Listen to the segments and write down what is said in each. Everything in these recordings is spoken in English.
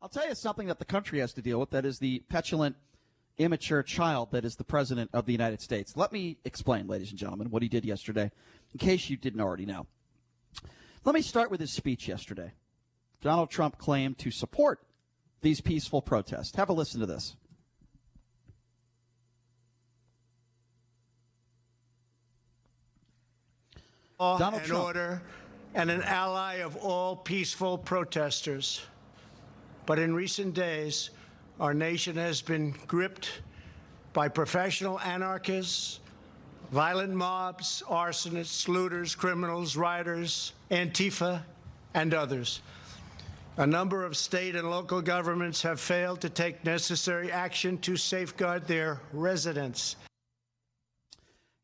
I'll tell you something that the country has to deal with. That is the petulant, immature child that is the president of the United States. Let me explain, ladies and gentlemen, what he did yesterday, in case you didn't already know. Let me start with his speech yesterday. Donald Trump claimed to support these peaceful protests. Have a listen to this. Donald Trump. Order and an ally of all peaceful protesters. But in recent days, our nation has been gripped by professional anarchists, violent mobs, arsonists, looters, criminals, rioters, Antifa, and others. A number of state and local governments have failed to take necessary action to safeguard their residents.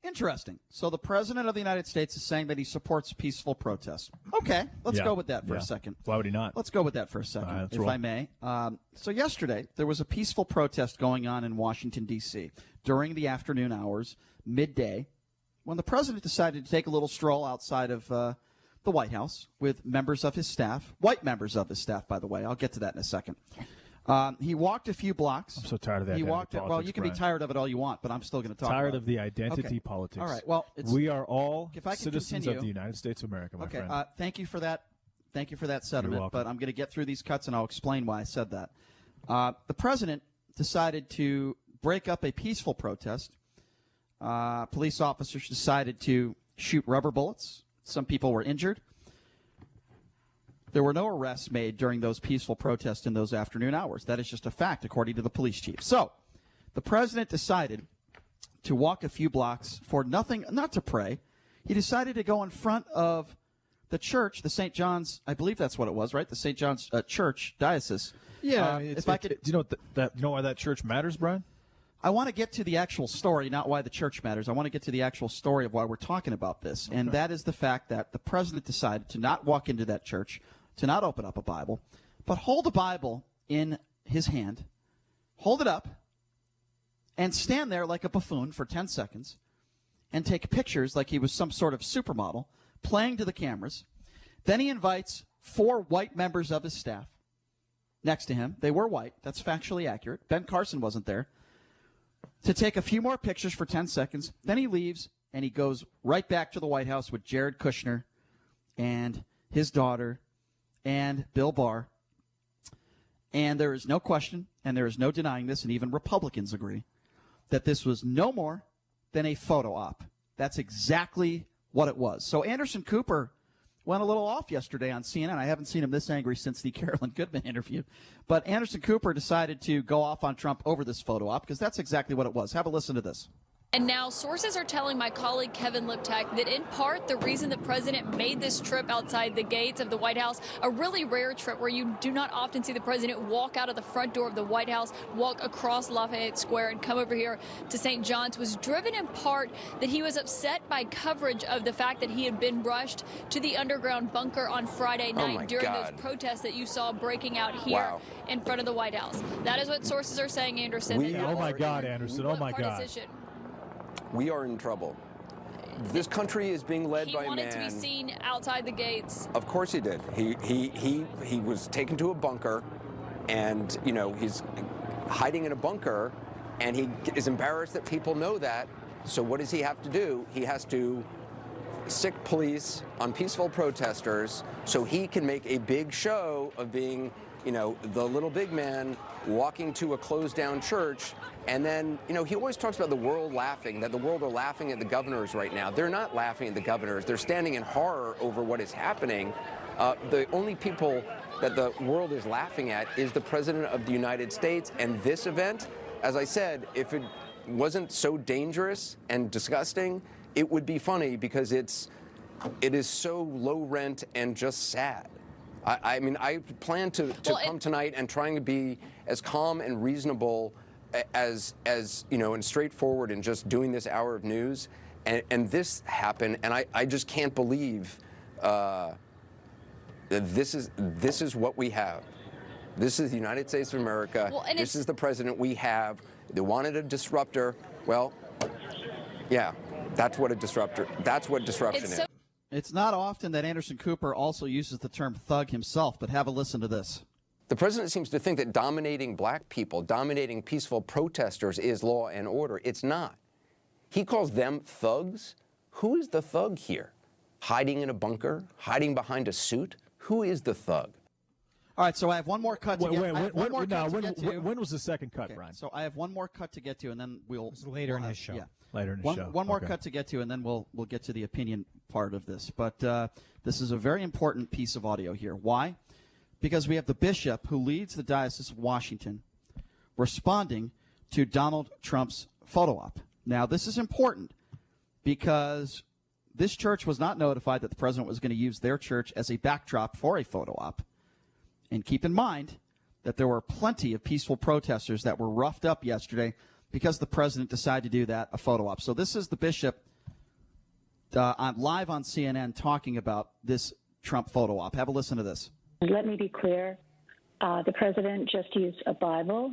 Interesting. So the president of the United States is saying that he supports peaceful protests. Okay, let's go with that for a second. Why would he not? Let's go with that for a second, if I may. So yesterday, there was a peaceful protest going on in Washington, D.C. during the afternoon hours, midday, when the president decided to take a little stroll outside of the White House with members of his staff, white members of his staff, by the way. I'll get to that in a second. He walked a few blocks. I'm so tired of that. Well, you can be tired of it all you want, but I'm still going to talk about it. Tired of the identity politics. All right. Well, we are all citizens continue, of the United States of America, my friend. Thank you for that. Thank you for that sentiment. But I'm going to get through these cuts, and I'll explain why I said that. The president decided to break up a peaceful protest. Police officers decided to shoot rubber bullets. Some people were injured. There were no arrests made during those peaceful protests in those afternoon hours. That is just a fact, according to the police chief. So, the president decided to walk a few blocks for nothing, not to pray. He decided to go in front of the church, the St. John's, I believe that's what it was, right? The St. John's Church Diocese. Yeah. Do you know why that church matters, Brian? I want to get to the actual story, not why the church matters. I want to get to the actual story of why we're talking about this. Okay. And that is the fact that the president decided to not walk into that church, to not open up a Bible, but hold a Bible in his hand, hold it up, and stand there like a buffoon for 10 seconds and take pictures like he was some sort of supermodel, playing to the cameras. Then he invites 4 white members of his staff next to him. They were white. That's factually accurate. Ben Carson wasn't there. To take a few more pictures for 10 seconds. Then he leaves, and he goes right back to the White House with Jared Kushner and his daughter and Bill Barr. And there is no question, and there is no denying this, and even Republicans agree, that this was no more than a photo op. That's exactly what it was. So Anderson Cooper went a little off yesterday on CNN. I haven't seen him this angry since the Carolyn Goodman interview. But Anderson Cooper decided to go off on Trump over this photo op because that's exactly what it was. Have a listen to this. And now sources are telling my colleague Kevin Liptak that in part the reason the president made this trip outside the gates of the White House, a really rare trip where you do not often see the president walk out of the front door of the White House, walk across Lafayette Square and come over here to St. John's, was driven in part that he was upset by coverage of the fact that he had been rushed to the underground bunker on Friday night during those protests that you saw breaking out here in front of the White House. That is what sources are saying, Anderson. Oh my God, Anderson. Oh my God. We are in trouble. This country is being led by a man. He wanted to be seen outside the gates. Of course he did. He was taken to a bunker, and he's hiding in a bunker, and he is embarrassed that people know that. So what does he have to do? He has to sic police on peaceful protesters so he can make a big show of being, the little big man walking to a closed down church. And then, he always talks about the world laughing, that the world are laughing at the governors right now. They're not laughing at the governors. They're standing in horror over what is happening. The only people that the world is laughing at is the President of the United States. And this event, as I said, if it wasn't so dangerous and disgusting, it would be funny because it is so low rent and just sad. I mean, I plan to come tonight and trying to be as calm and reasonable as and straightforward in just doing this hour of news. And this happened, and I just can't believe that this is what we have. This is the United States of America. This is the president we have. They wanted a disruptor. Well, yeah, that's what disruption is. It's not often that Anderson Cooper also uses the term thug himself, but have a listen to this. The president seems to think that dominating black people, dominating peaceful protesters is law and order. It's not. He calls them thugs. Who is the thug here? Hiding in a bunker? Hiding behind a suit? Who is the thug? All right, so I have one more cut to get to. When was the second cut, Okay, Brian? so I have one more cut to get to, and then It's later in his show. Yeah. Later in the show. One more Okay. cut to get to, and then we'll get to the opinion part of this. But this is a very important piece of audio here. Why? Because we have the bishop who leads the Diocese of Washington responding to Donald Trump's photo op. Now, this is important because this church was not notified that the president was going to use their church as a backdrop for a photo op. And keep in mind that there were plenty of peaceful protesters that were roughed up yesterday because the president decided to do that, a photo op. So this is the bishop live on CNN talking about this Trump photo op. Have a listen to this. Let me be clear. The president just used a Bible,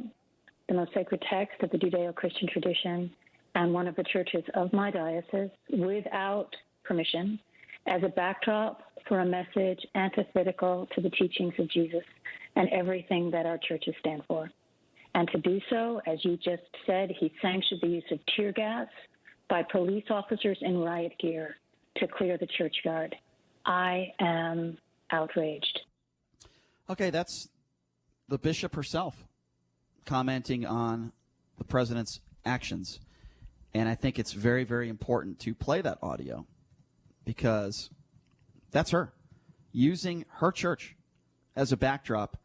the most sacred text of the Judeo-Christian tradition, and one of the churches of my diocese, without permission, as a backdrop for a message antithetical to the teachings of Jesus and everything that our churches stand for. And to do so, as you just said, he sanctioned the use of tear gas by police officers in riot gear to clear the churchyard. I am outraged. Okay, that's the bishop herself commenting on the president's actions. And I think it's very, very important to play that audio because that's her using her church as a backdrop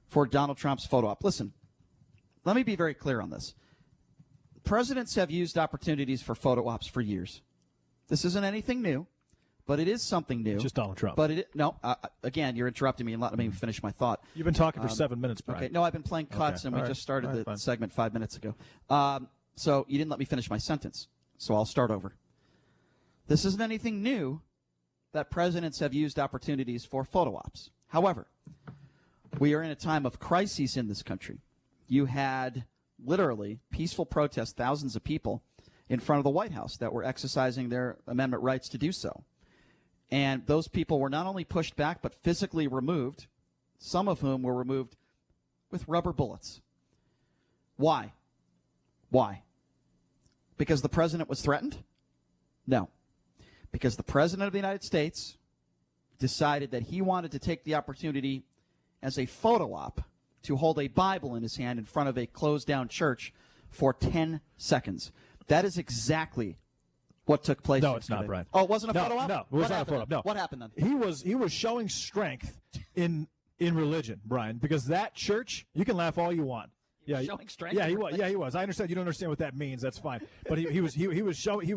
for Donald Trump's photo op. Listen, let me be very clear on this. Presidents have used opportunities for photo ops for years. This isn't anything new, but it is something new. It's just Donald Trump. But again, you're interrupting me and let me finish my thought. You've been talking for 7 minutes, Brian. Okay, no, I've been playing cuts, and we just started the segment 5 minutes ago. So you didn't let me finish my sentence, so I'll start over. This isn't anything new that presidents have used opportunities for photo ops. However, we are in a time of crises in this country. You had literally peaceful protests, thousands of people in front of the White House that were exercising their amendment rights to do so. And those people were not only pushed back, but physically removed, some of whom were removed with rubber bullets. Why? Why? Because the president was threatened? No. Because the president of the United States decided that he wanted to take the opportunity as a photo op to hold a Bible in his hand in front of a closed-down church for 10 seconds. That is exactly what took place. No, yesterday. it's not, Brian. Oh, it wasn't a photo op? No, it was not a photo op. No. What happened then? He was showing strength in religion, Brian, because that church, you can laugh all you want. Yeah, showing strength. Yeah, he was. Yeah, he was. I understand you don't understand what that means. That's fine. But he was showing.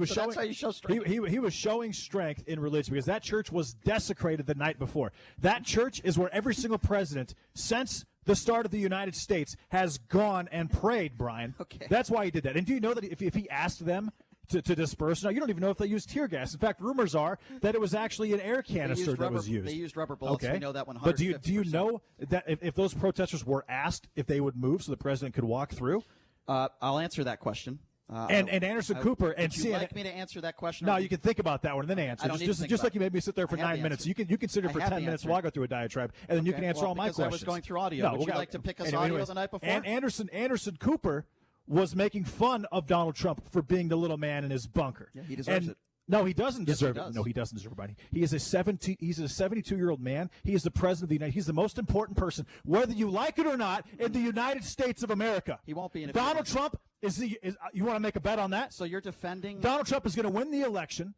So that's how you show strength. He was showing strength in religion because that church was desecrated the night before. That church is where every single president since the start of the United States has gone and prayed, Brian. Okay. That's why he did that. And do you know that if he asked them to disperse, now you don't even know if they used tear gas. In fact, rumors are that it was actually an air canister that was used. They used rubber bullets. Okay. We know that 150%. But do you know that if those protesters were asked if they would move so the president could walk through? I'll answer that question. And Anderson Cooper and Would you CNN. like me to answer that question? No, you can think about that one and then answer. I don't need to think Just about like you made me sit there for I have 9 the minutes. answer. You can sit there for I have 10 the minutes answer. while I go through a diatribe, and then you can answer all my because questions. I was going through audio. No, Would you like to pick us audio anyways, the night before? And Anderson Cooper was making fun of Donald Trump for being the little man in his bunker. Yeah, he deserves it. No, he doesn't Yes, he deserve does. it. No, he doesn't deserve it. He's a 72-year-old man. He is the president of the United. He's the most important person, whether you like it or not, in the United States of America. He won't be in. Donald Trump is you want to make a bet on that? So you're defending Donald Trump is going to win the election.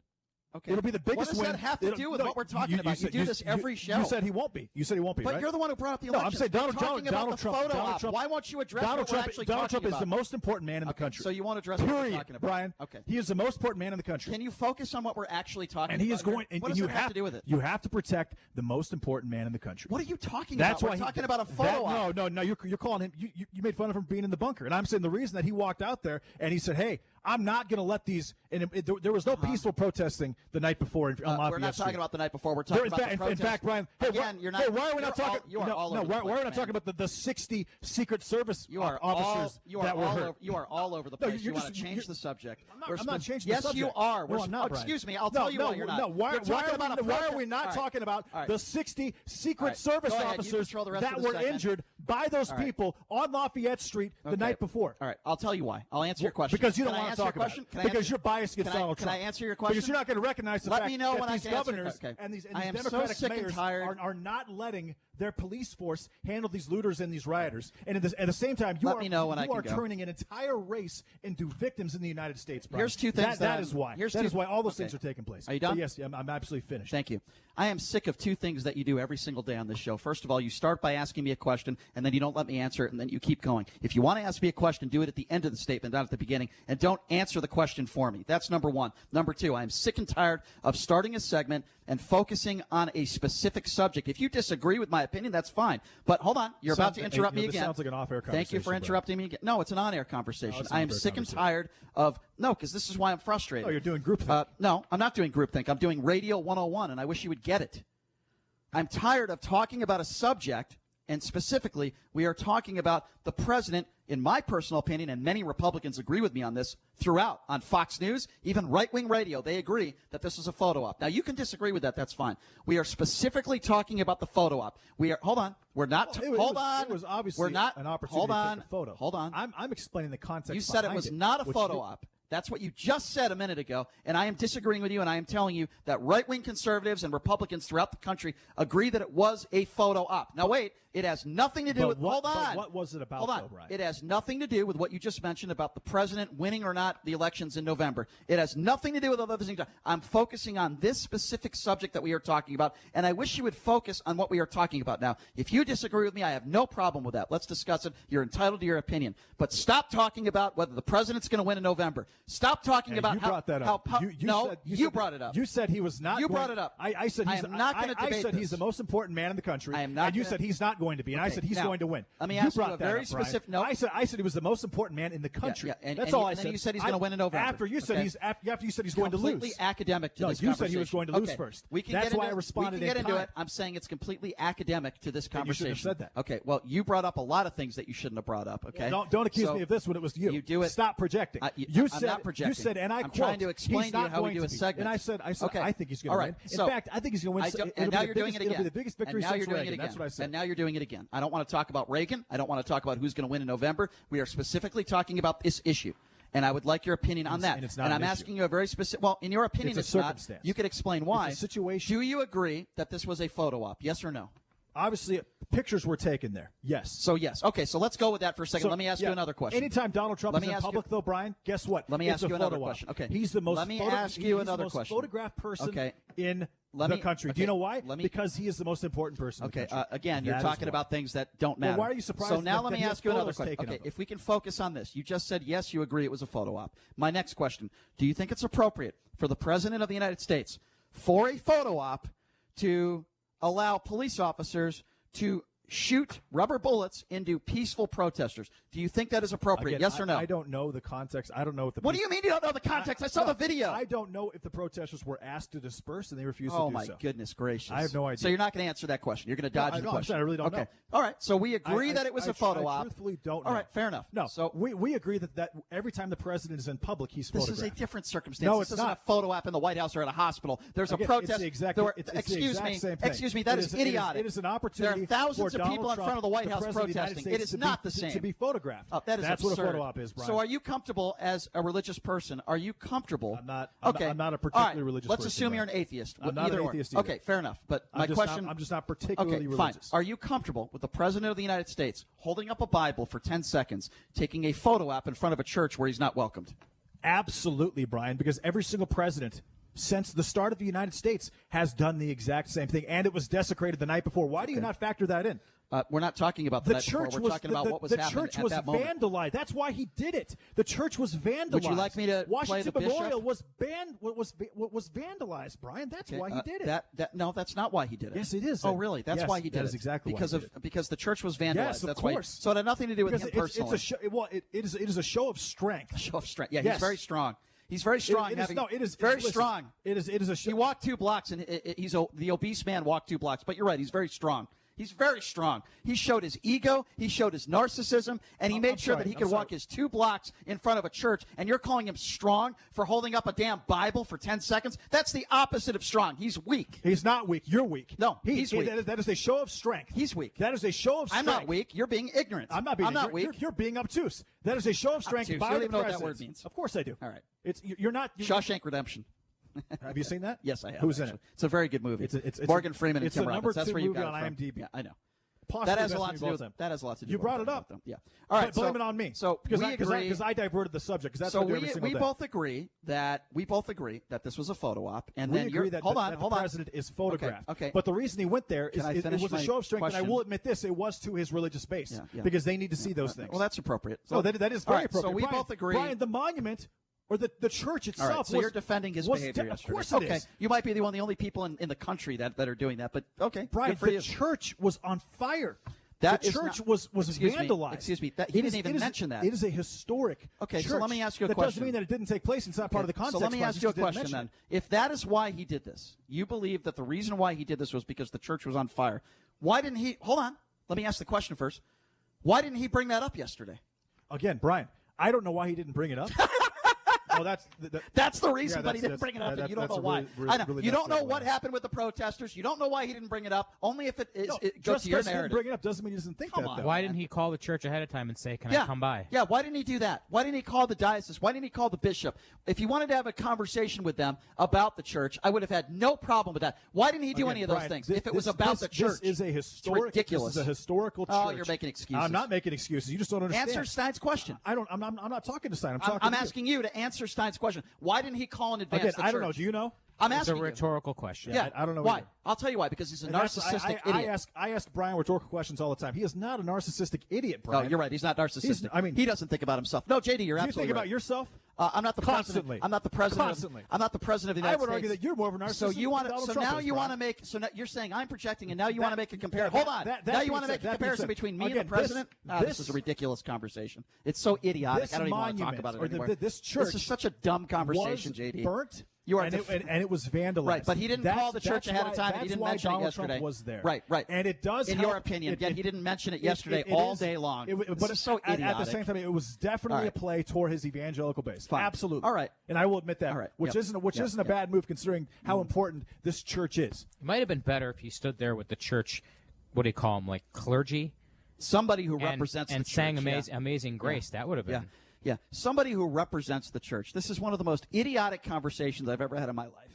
Okay. It'll be the biggest win. What does that have to do with what we're talking about? You do this every show. You said he won't be. You said he won't be. But right? you're the one who brought up the No, election. I'm saying Donald Trump. Why won't you address Donald what Trump, we're actually Donald talking Trump about? is the most important man in the country. So you won't address what we're Period, talking about. Brian. Okay. He is the most important man in the country. Can you focus on what we're actually talking And about? he is going. What And does you that have to do with it? You have to protect the most important man in the country. What are you talking That's about? why We're talking about a photo op. No. You're calling him. You made fun of him being in the bunker, and I'm saying the reason that he walked out there and he said, "Hey, I'm not going to let these." And there was no peaceful protesting the night before on Lafayette We're not Street. talking about the night before. We're talking about the protest. In fact, Brian, Again, you're not. why are we not talking? You are all no, over why the are we place, not talking about the 60 Secret Service officers that were hurt? You are all over the place. You want to change the subject. I'm not changing yes, the subject. you are. No, I'm not, Brian. Excuse me. I'll tell you why you're not. No, why are we not All right. talking about All right. the 60 Secret All right. Service Go ahead. You officers control the rest that of the were segment. injured by those All right. people on Lafayette Street the night before. All right, I'll tell you why. I'll answer your question. Because you don't Can I want to answer talk your about question? it. Can I Because answer- you're biased against Donald Trump. Can I answer your question? Because you're not going to recognize the Let fact me know that when I these can answer- governors okay. and these I am so Democratic sick and mayors tired. are not letting their police force handle these looters and these rioters. And at the same time, you Let me know when I are can go. turning an entire race into victims in the United States, Brian. Here's two things That is why. That is why all those okay. things are taking place. Are you done? But yes, I'm absolutely finished. Thank you. I am sick of two things that you do every single day on this show. First of all, you start by asking me a question, and then you don't let me answer it, and then you keep going. If you want to ask me a question, do it at the end of the statement, not at the beginning, and don't answer the question for me. That's number one. Number two, I am sick and tired of starting a segment and focusing on a specific subject. If you disagree with my opinion, that's fine. But hold on, you're about to interrupt me this again. sounds like an off-air Thank you for conversation, interrupting me again. No, it's an on-air conversation. it's an I am off-air sick and conversation. tired of because this is why I'm frustrated. Oh, you're doing groupthink. No, I'm not doing groupthink. I'm doing Radio 101, and I wish you would get it. I'm tired of talking about a subject, and specifically, we are talking about the president, in my personal opinion, and many Republicans agree with me on this throughout, on Fox News, even right-wing radio, they agree that this is a photo op. Now, you can disagree with that. That's fine. We are specifically talking about the photo op. Hold on. We're not. It was obviously We're not. an opportunity Hold to on. take a photo. Hold on. I'm explaining the context. You said it behind was not a which photo you- op. That's what you just said a minute ago, and I am disagreeing with you, and I am telling you that right-wing conservatives and Republicans throughout the country agree that it was a photo op. Now, wait, it has nothing to do with. Hold on. But what was it about, Hold on. though, Brian? It has nothing to do with what you just mentioned about the president winning or not the elections in November. It has nothing to do with other things. I'm focusing on this specific subject that we are talking about, and I wish you would focus on what we are talking about now. If you disagree with me, I have no problem with that. Let's discuss it. You're entitled to your opinion. But stop talking about whether the president's going to win in November. Stop talking about you brought that up. You brought it up. You said he was not. You going, brought it up. I said I he's am not going to I debate said this. he's the most important man in the country. I am not And you gonna- said he's not going to be, and I Okay, said he's now, going to win. let me you ask you brought a that very up, Brian. specific- no. I said he was the most important man in the country. Yeah, and- That's and all you- I and said. then you said he's gonna win in November. After you said Okay. after you said he's going to completely lose. academic to No, this you conversation. said he was going to lose Okay. first. We can That's get why I into, responded we can get in into kind. it. I'm saying it's completely academic to this Then you conversation. shouldn't have said that. Okay, well, you brought up a lot of things that you shouldn't have brought up, okay? Don't accuse So me of this when it was you. You do it. Stop projecting. I'm said, not projecting. You said, and I I'm quote, trying to explain he's to you not how we going do to a be. segment. And I said, Okay. I think he's going All to right. win. So- In fact, I think he's going to win. And now you're doing it again. It'll be the biggest victory and now since you're doing Reagan. it again. That's what I said. And now you're doing it again. I don't want to talk about Reagan. I don't want to talk about who's going to win in November. We are specifically talking about this issue. And I would like your opinion on that. And it's not I'm an issue. asking you a very specific. Well, in your opinion, It's a not. circumstance. You could explain why. It's a situation. Do you agree that this was a photo op? Yes or no? Obviously, pictures were taken there. Yes. So yes. Okay. So let's go with that for a second. So, Let me ask yeah, you another question. Anytime Donald Trump Let is me in ask you- public, though, Brian, guess what? Let me It's ask a you another photo op. question. Okay. He's the most. Let me photo- ask you he's another the most question. photographed person Okay. in Let the me- country. Do okay, you know why? let me- Because he is the most important person. Okay, in the country. again, you're That is talking why. about things that don't matter. why are you surprised So now that- let that me he has ask you another photos question. taken Okay, of him? if we can focus on this. You just said, yes, you agree it was a photo op. My next question, do you think it's appropriate for the President of the United States, for a photo op, to allow police officers to shoot rubber bullets into peaceful protesters? Do you think that is appropriate? Again, Yes or no? I don't know the context. I don't know what the. What do you mean you don't know the context? I saw No, the video. I don't know if the protesters were asked to disperse and they refused Oh, to do my so. goodness gracious. I have no idea. So you're not going to answer that question. You're going to dodge I- the no, I'm question. saying I really don't okay. know. All right. So we agree I- that it was I- a photo I op. truthfully don't know. All right. Fair enough. No. So we agree that every time the president is in public, he's this photographed. is a different circumstance. No, this it's isn't not. a photo op in the White House or at a hospital. There's Again, a protest. It's the exact, There were- it's the excuse exact me. same thing. Excuse me. That is idiotic. It is an opportunity. There are thousands for of people Donald in front of the White Trump, House President of the United protesting. States, It is to not be, the same. to be photographed. Oh, that is That's absurd. what a photo op is, Brian. So are you comfortable as a religious person? Are you comfortable? I'm not- Okay. I'm not a All particularly right. religious Let's person, assume you're Brian. an atheist. I'm not Either an or. atheist either. Okay. Fair enough. But my question. I'm just not particularly Okay, fine. religious. Are you comfortable with the President of the United States holding up a Bible for 10 seconds, taking a photo op in front of a church where he's not welcomed? Absolutely, Brian, because every single president since the start of the United States has done the exact same thing, and it was desecrated the night before. Why do you not factor that in? We're not talking about The that before. church We're was talking about what was the happening church at was that moment. vandalized. That's why he did it. The church was vandalized. Would you like me to play Washington the bishop? Memorial was vandalized, Brian. That's why he did it. No, that's not why he did it. Yes, it is. Oh, really? That's Yes, why he did it. that is exactly why because he of did it. because the church was vandalized. Yes, of that's course. Why. So it had nothing to do with because him personally. it's a show. Well, it is a show of strength. Show of strength. Yeah, Yes. he's very strong. He's very strong. It is very listen, strong. It is a show. He walked 2 blocks, and the obese man walked 2 blocks. But you're right. He's very strong. He's very strong. He showed his ego. He showed his narcissism, and he made sure that he could walk his 2 blocks in front of a church, and you're calling him strong for holding up a damn Bible for 10 seconds? That's the opposite of strong. He's weak. He's not weak. You're weak. No, he's weak. That is a show of strength. He's weak. That is a show of strength. I'm not weak. You're being ignorant. I'm not being ignorant. weak. You're being obtuse. That is a show of strength Obtuse. by You don't the even know what that president. word means. Of course I do. All right. You're not. Shawshank Redemption. Have you seen that? Yes, I have. Who's actually. in it? It's a very good movie. It's Morgan Freeman and it's Tim the Robbins. number That's 2 where you movie got on it from. IMDb. Yeah, I know. Possibly That has the a best lot movie to of do. all time. That has a lot to do. You with brought what it I'm up. talking about, though. Yeah. All right. Blame it on me. So we agree because I diverted the subject. Because that's so what I do every single we day. both agree that this was a photo op, and We then agree that hold the president is photographed. Okay. But the reason he went there is Can I it was a finish show my of strength, and I question? will admit this: it was to his religious base Yeah. because they need to see those things. Well, that's appropriate. So that is all very right, appropriate. So we Brian, both agree. Brian, the monument or the church itself. All right, so was, you're defending his was behavior Of yesterday. course it okay. is. You might be one of the only people in the country that are doing that, but okay. Brian, good for the you. church was on fire. That the is church not- was excuse me, vandalized. excuse me, he didn't even mention that. It is a historic. Okay, so church. let me ask you a that question. doesn't mean that it didn't take place. It's not part of the context. So let me Brian. ask you a just didn't question mention then. it. If that is why he did this, you believe that the reason why he did this was because the church was on fire. Why didn't he? Hold on. Let me ask the question first. Why didn't he bring that up yesterday? Again, Brian, I don't know why he didn't bring it up. Oh, That's the reason, Yeah, but he that's- didn't bring it up, that's- and you don't that's know a why. really- I know. really You don't messed know up what way. happened with the protesters. You don't know why he didn't bring it up. Only if it No, goes just to your because he didn't narrative. bring it up doesn't mean he doesn't think Come that. on. though. Why didn't he call the church ahead of time and say, "Can I come by?" Yeah, why didn't he do that? Why didn't he call the diocese? Why didn't he call the bishop? If he wanted to have a conversation with them about the church, I would have had no problem with that. Why didn't he do Again, any of those Brian, things? this- If it was this- about this- the church, this is a historic. it's ridiculous. This is a historical church. Oh, you're making excuses. I'm not making excuses. You just don't understand. Answer Stein's question. I'm not talking to Stein. I'm talking. I'm to you. asking you to answer Stein's question. Why didn't he call in advance Again, the church? I don't know. Do you know? I'm It's a asking you. rhetorical question. Yeah, I don't know why. either. I'll tell you why. Because he's a And that's- narcissistic I idiot. ask Brian rhetorical questions all the time. He is not a narcissistic idiot, Brian. No, you're right. He's not narcissistic. I mean, he doesn't think about himself. No, JD, you're do you absolutely think right. about yourself? I'm not the Constantly. president. I'm not the president. Constantly. I'm not the president of the I United would States. argue that you're more of a narcissist So you want than Donald So Trump now is, you Brian. want to make. So now you're saying I'm projecting, and now you That- want to make a comparison. that- Hold on. that now you being want to make said- a that being comparison said, between me and again, the president. this This is a ridiculous conversation. It's so idiotic. I don't even want to talk about it anymore. This church This is such a dumb conversation, was JD. burnt. You are and it was vandalized. Right, but he didn't call the church ahead of time, and he didn't mention it Donald yesterday. Trump was there. Right. And it does in help. your opinion. Yet he didn't mention it yesterday all day long. But This is so idiotic. at the same time, it was definitely All right. a play toward his evangelical base. Fine. Absolutely. All right. And I will admit that. All right. Which Yep. isn't a bad move considering how important this church is. It might have been better if he stood there with the church. What do you call them? Like clergy, Somebody who and, represents and the sang church. Amazing Grace. That would have been. Yeah. Somebody who represents the church. This is one of the most idiotic conversations I've ever had in my life.